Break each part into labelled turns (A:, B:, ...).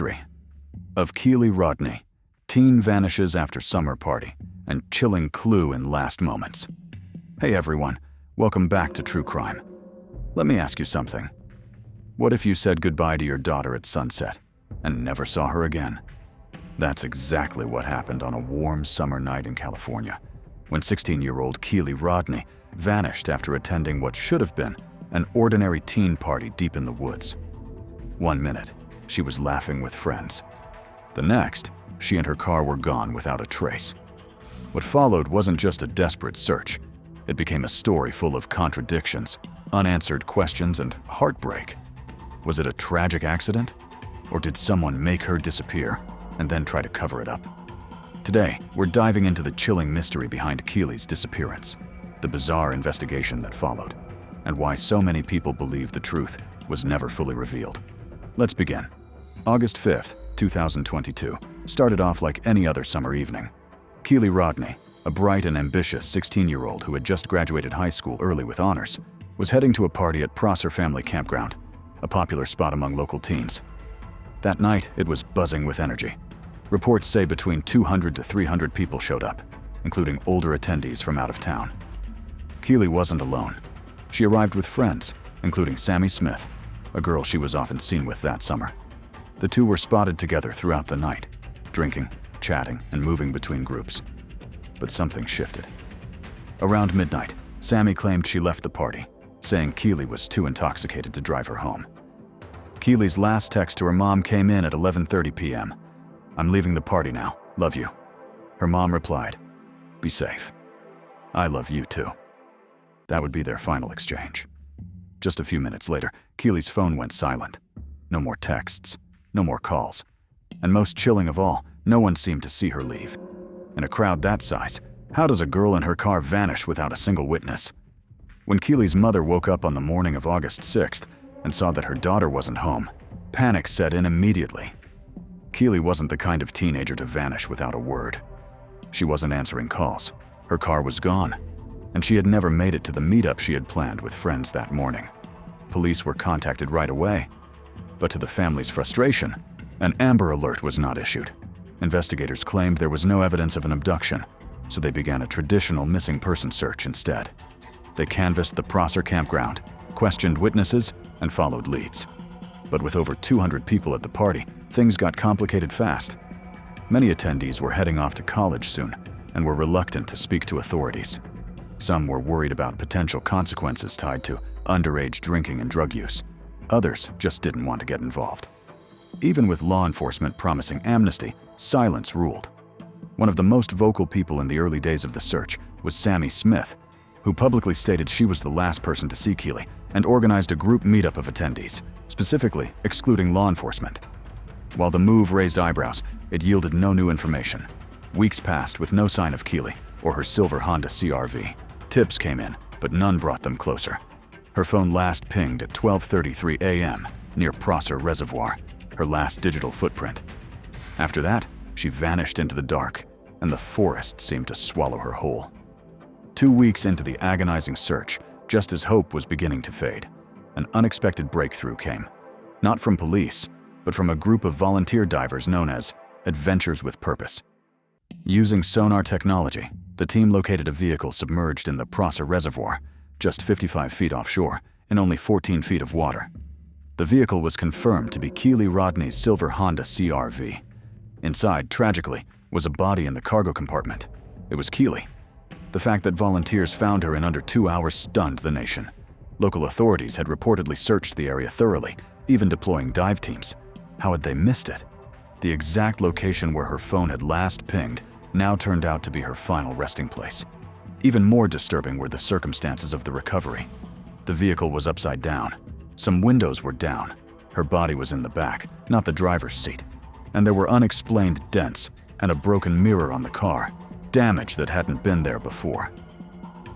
A: mystery of Kiely Rodni, teen vanishes after summer party, and chilling clue in last moments. Hey everyone, welcome back to True Crime. Let me ask you something. What if you said goodbye to your daughter at sunset and never saw her again? That's exactly what happened on a warm summer night in California, when 16-year-old Kiely Rodni vanished after attending what should have been an ordinary teen party deep in the woods. 1 minute, she was laughing with friends. The next, she and her car were gone without a trace. What followed wasn't just a desperate search. It became a story full of contradictions, unanswered questions, and heartbreak. Was it a tragic accident? Or did someone make her disappear and then try to cover it up? Today, we're diving into the chilling mystery behind Kiely's disappearance, the bizarre investigation that followed, and why so many people believe the truth was never fully revealed. Let's begin. August 5th, 2022, started off like any other summer evening. Kiely Rodni, a bright and ambitious 16-year-old who had just graduated high school early with honors, was heading to a party at Prosser Family Campground, a popular spot among local teens. That night, it was buzzing with energy. Reports say between 200 to 300 people showed up, including older attendees from out of town. Kiely wasn't alone. She arrived with friends, including Sammy Smith, a girl she was often seen with that summer. The two were spotted together throughout the night, drinking, chatting, and moving between groups. But something shifted. Around midnight, Sammy claimed she left the party, saying Kiely was too intoxicated to drive her home. Kiely's last text to her mom came in at 11:30 p.m. "I'm leaving the party now. Love you." Her mom replied, "Be safe. I love you too." That would be their final exchange. Just a few minutes later, Kiely's phone went silent. No more texts, no more calls. And most chilling of all, no one seemed to see her leave. In a crowd that size, how does a girl in her car vanish without a single witness? When Kiely's mother woke up on the morning of August 6th and saw that her daughter wasn't home, panic set in immediately. Kiely wasn't the kind of teenager to vanish without a word. She wasn't answering calls. Her car was gone, and she had never made it to the meetup she had planned with friends that morning. Police were contacted right away, but to the family's frustration, an Amber Alert was not issued. Investigators claimed there was no evidence of an abduction, so they began a traditional missing person search instead. They canvassed the Prosser campground, questioned witnesses, and followed leads. But with over 200 people at the party, things got complicated fast. Many attendees were heading off to college soon and were reluctant to speak to authorities. Some were worried about potential consequences tied to underage drinking and drug use. Others just didn't want to get involved. Even with law enforcement promising amnesty, silence ruled. One of the most vocal people in the early days of the search was Sammy Smith, who publicly stated she was the last person to see Kiely and organized a group meetup of attendees, specifically excluding law enforcement. While the move raised eyebrows, it yielded no new information. Weeks passed with no sign of Kiely or her silver Honda CR-V. Tips came in, but none brought them closer. Her phone last pinged at 12:33 a.m. near Prosser Reservoir, her last digital footprint. After that, she vanished into the dark, and the forest seemed to swallow her whole. 2 weeks into the agonizing search, just as hope was beginning to fade, an unexpected breakthrough came. Not from police, but from a group of volunteer divers known as Adventures with Purpose. Using sonar technology, the team located a vehicle submerged in the Prosser Reservoir, just 55 feet offshore, in only 14 feet of water. The vehicle was confirmed to be Kiely Rodni's silver Honda CR-V. Inside, tragically, was a body in the cargo compartment. It was Kiely. The fact that volunteers found her in under 2 hours stunned the nation. Local authorities had reportedly searched the area thoroughly, even deploying dive teams. How had they missed it? The exact location where her phone had last pinged now turned out to be her final resting place. Even more disturbing were the circumstances of the recovery. The vehicle was upside down. Some windows were down. Her body was in the back, not the driver's seat. And there were unexplained dents and a broken mirror on the car, damage that hadn't been there before.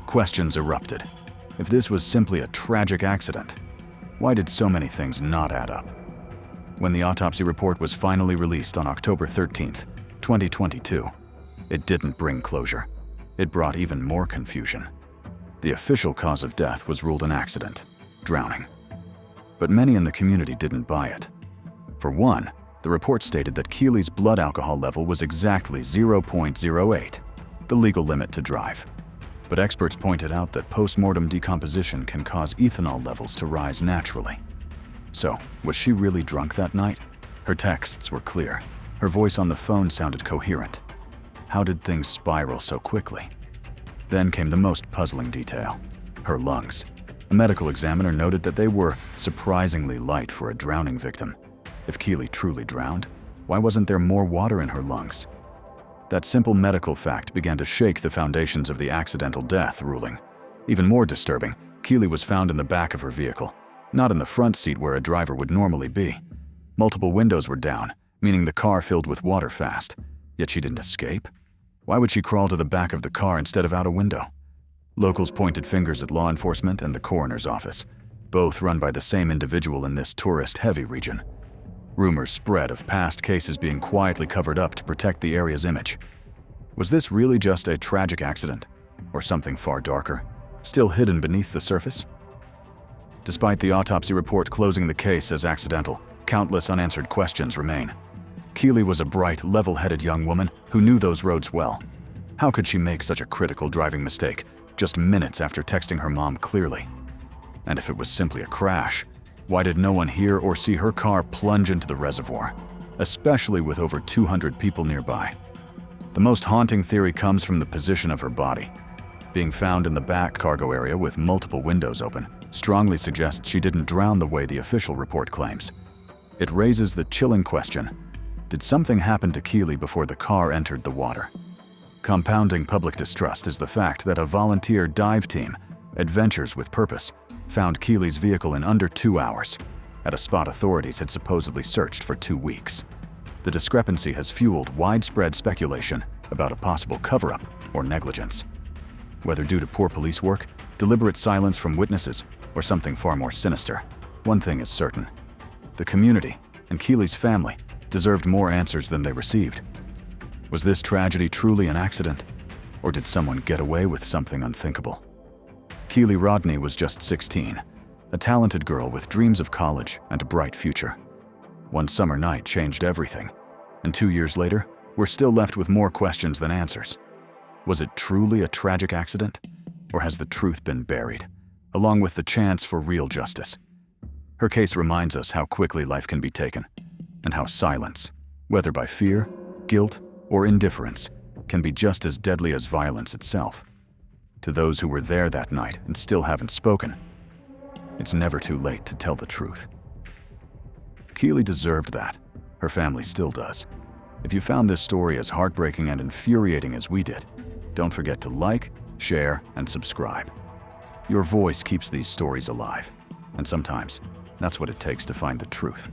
A: Questions erupted. If this was simply a tragic accident, why did so many things not add up? When the autopsy report was finally released on October 13th, 2022, it didn't bring closure. It brought even more confusion. The official cause of death was ruled an accident, drowning. But many in the community didn't buy it. For one, The report stated that Kiely's blood alcohol level was exactly 0.08, the legal limit to drive. But experts pointed out that post-mortem decomposition can cause ethanol levels to rise naturally. So, was she really drunk that night? Her texts were clear. Her voice on the phone sounded coherent. How did things spiral so quickly? Then came the most puzzling detail: her lungs. A medical examiner noted that they were surprisingly light for a drowning victim. If Kiely truly drowned, why wasn't there more water in her lungs? That simple medical fact began to shake the foundations of the accidental death ruling. Even more disturbing, Kiely was found in the back of her vehicle, not in the front seat where a driver would normally be. Multiple windows were down, meaning the car filled with water fast. Yet she didn't escape. Why would she crawl to the back of the car instead of out a window? Locals pointed fingers at law enforcement and the coroner's office, both run by the same individual in this tourist-heavy region. Rumors spread of past cases being quietly covered up to protect the area's image. Was this really just a tragic accident, or something far darker, still hidden beneath the surface? Despite the autopsy report closing the case as accidental, countless unanswered questions remain. Kiely was a bright, level-headed young woman who knew those roads well. How could she make such a critical driving mistake just minutes after texting her mom clearly? And if it was simply a crash, why did no one hear or see her car plunge into the reservoir, especially with over 200 people nearby? The most haunting theory comes from the position of her body. Being found in the back cargo area with multiple windows open strongly suggests she didn't drown the way the official report claims. It raises the chilling question: did something happen to Kiely before the car entered the water? Compounding public distrust is the fact that a volunteer dive team, Adventures with Purpose, found Kiely's vehicle in under 2 hours, at a spot authorities had supposedly searched for 2 weeks. The discrepancy has fueled widespread speculation about a possible cover-up or negligence. Whether due to poor police work, deliberate silence from witnesses, or something far more sinister, one thing is certain: the community and Kiely's family deserved more answers than they received. Was this tragedy truly an accident, or did someone get away with something unthinkable? Kiely Rodni was just 16, a talented girl with dreams of college and a bright future. One summer night changed everything, and 2 years later, we're still left with more questions than answers. Was it truly a tragic accident, or has the truth been buried, along with the chance for real justice? Her case reminds us how quickly life can be taken, and how silence, whether by fear, guilt, or indifference, can be just as deadly as violence itself. To those who were there that night and still haven't spoken, it's never too late to tell the truth. Kiely deserved that. Her family still does. If you found this story as heartbreaking and infuriating as we did, don't forget to like, share, and subscribe. Your voice keeps these stories alive, and sometimes that's what it takes to find the truth.